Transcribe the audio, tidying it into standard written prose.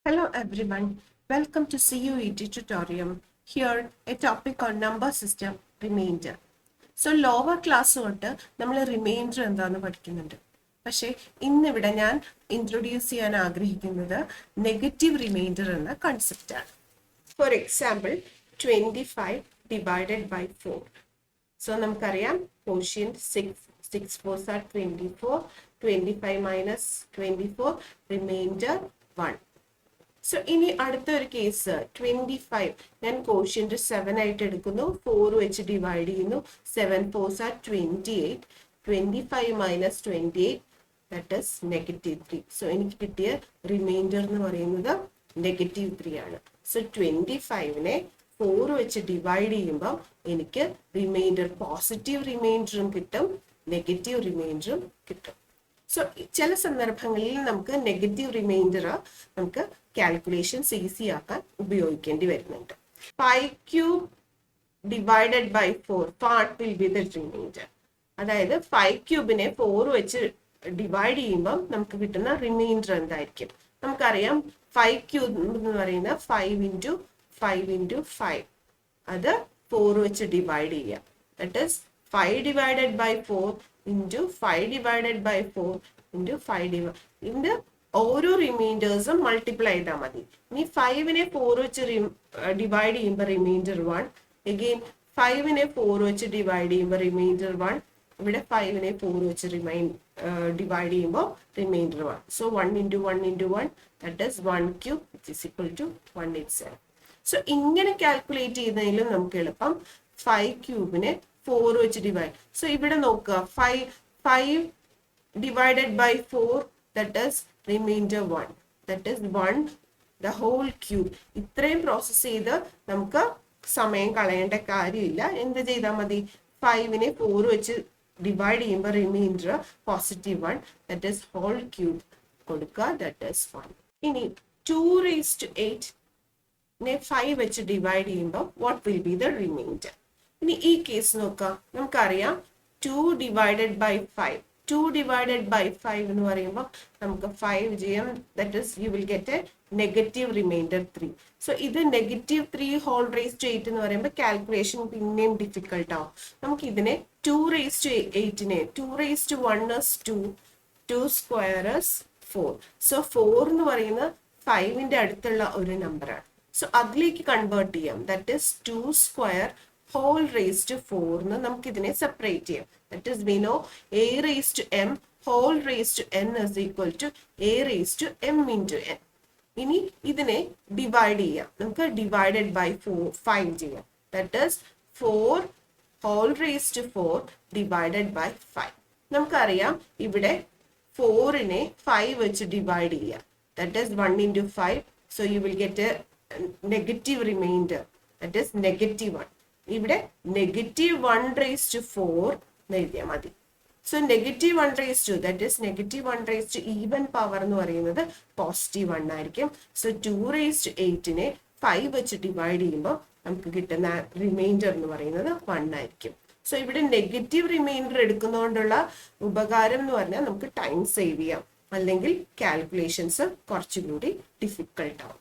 Hello everyone, welcome to CUET tutorial. Here a topic on number system remainder. So lower class തൊട്ട് നമ്മൾ reminder എന്താണെന്ന് പഠിക്കുന്നുണ്ട്. പക്ഷേ ഇന്നിവിടെ ഞാൻ ഇൻട്രൊഡ്യൂസ് ചെയ്യാൻ ആഗ്രഹിക്കുന്നത് നെഗറ്റീവ് റിമൈൻഡർ എന്ന കൺസെപ്റ്റാണ്. For example 25 divided by 4. So നമുക്കറിയാം quotient 6 4s are 24, 25 minus 24, remainder 1. So ഇനി അടുത്ത ഒരു കേസ് 25 ഞാൻ കോഷ്യന്റ് 7 ആയിട്ട് എടുക്കുന്നു, 4 വെച്ച് ഡിവൈഡ് ചെയ്യുന്നു, 7 4s are 28, 25 minus 28 that is -3. So എനിക്ക് കിട്ടിയ റിമൈൻഡർ എന്ന് പറയുന്നത് -3 ആണ്. സോ 25നെ 4 വെച്ച് ഡിവൈഡ് ചെയ്യുമ്പോൾ എനിക്ക് റിമൈൻഡർ പോസിറ്റീവ് റിമൈൻഡറും കിട്ടും, നെഗറ്റീവ് റിമൈൻഡറും കിട്ടും. സോ ചില സന്ദർഭങ്ങളിൽ നമുക്ക് നെഗറ്റീവ് റിമൈൻഡർ നമുക്ക് കാൽക്കുലേഷൻസ് ഈസി ആക്കാൻ ഉപയോഗിക്കേണ്ടി വരുന്നുണ്ട്. 5³ divided by 4 part will be the remainder. അതായത് 5³ 4 വെച്ച് ഡിവൈഡ് ചെയ്യുമ്പോൾ നമുക്ക് കിട്ടുന്ന റിമൈൻഡർ എന്തായിരിക്കും? നമുക്കറിയാം 5³ എന്ന് പറയുന്നത് 5 × 5 × 5. അത് 4 വെച്ച് ഡിവൈഡ് ചെയ്യാം. That is 5 divided by 4 into 5 divided by 4 into 5 divided. ഇതിന്റെ ഓരോ റിമൈൻഡേഴ്സും മൾട്ടിപ്ലൈ ചെയ്താൽ മതി. ഇനി 5നെ 4 വെച്ച് ഡിവൈഡ് ചെയ്യുമ്പോൾ റിമൈൻഡർ 1. അഗെയിൻ 5നെ 4 വെച്ച് ഡിവൈഡ് ചെയ്യുമ്പോൾ റിമൈൻഡർ 1. ഇവിടെ 5നെ 4 വെച്ച് ഡിവൈഡ് ചെയ്യുമ്പോൾ remainder 1. So 1 × 1 × 1 that is 1³ which is equal to 1 itself. So ഇങ്ങനെ കാൽക്കുലേറ്റ് ചെയ്യുന്നതിലും നമുക്ക് എളുപ്പം 5³ 4 വെച്ച് ഡിവൈഡ്. സോ ഇവിടെ നോക്കുക 5 divided by 4 that is remainder 1. That is 1 the whole cube. ഇത്രയും പ്രോസസ് ചെയ്ത് നമുക്ക് സമയം കളയേണ്ട കാര്യമില്ല. എന്ത് ചെയ്താൽ മതി? 5നെ 4 വെച്ച് ഡിവൈഡ് ചെയ്യുമ്പോൾ remainder +1 that is whole cube കൊടുക്കുക, ദാറ്റ് ഈസ് 1. ഇനി 2⁸ 5 വെച്ച് ഡിവൈഡ് ചെയ്യുമ്പോൾ what will be the remainder? ഇനി ഈ കേസ് നോക്കാം. നമുക്കറിയാം 2 ഡിവൈഡഡ് ബൈ 5. 2 ഡിവൈഡഡ് ബൈ 5 എന്ന് പറയുമ്പോൾ നമുക്ക് 5 ചെയ്യാം. That is you will get a negative remainder 3. So ഇത് -3 ഹോൾ റേസ് ടു 8 എന്ന് പറയുമ്പോൾ കാൽക്കുലേഷൻ പിന്നെയും ഡിഫിക്കൽട്ട് ആവും. നമുക്ക് ഇതിനെ 2⁸ 2⁴ is 2, 2² is 4. സോ 4 എന്ന് പറയുന്നത് 5ന്റെ അടുത്തുള്ള ഒരു നമ്പറാണ്. സോ അതിലേക്ക് കൺവേർട്ട് ചെയ്യാം. That is 2² whole raised to 4 എന്ന് നമുക്ക് ഇതിനെ സെപ്പറേറ്റ് ചെയ്യാം. That is we know a⁻m whole raised to n is equal to a⁻m into n. ഇനി ഇതിനെ ഡിവൈഡ് ചെയ്യാം. നമുക്ക് ഡിവൈഡഡ് ബൈ 5 ചെയ്യാം. That is 4 whole raised to 4 divided by 5. നമുക്കറിയാം ഇവിടെ 4നെ 5 വെച്ച് ഡിവൈഡ് ചെയ്യാം. That is 1 × 5. So you will get a negative remainder that is -1. ഇവിടെ -1⁴ എഴുതിയാൽ മതി. So -1⁴ that is -1⁴ even power എന്ന് പറയുന്നത് +1 ആയിരിക്കും. സോ 2⁸ 5 വെച്ച് ഡിവൈഡ് ചെയ്യുമ്പോൾ നമുക്ക് കിട്ടുന്ന റിമൈൻഡർ എന്ന് പറയുന്നത് 1 ആയിരിക്കും. സോ ഇവിടെ നെഗറ്റീവ് റിമൈൻഡർ എടുക്കുന്നതുകൊണ്ടുള്ള ഉപകാരം എന്ന് പറഞ്ഞാൽ നമുക്ക് ടൈം സേവ് ചെയ്യാം, അല്ലെങ്കിൽ കാൽക്കുലേഷൻസ് കുറച്ചുകൂടി ഡിഫിക്കൽട്ട് ആവും.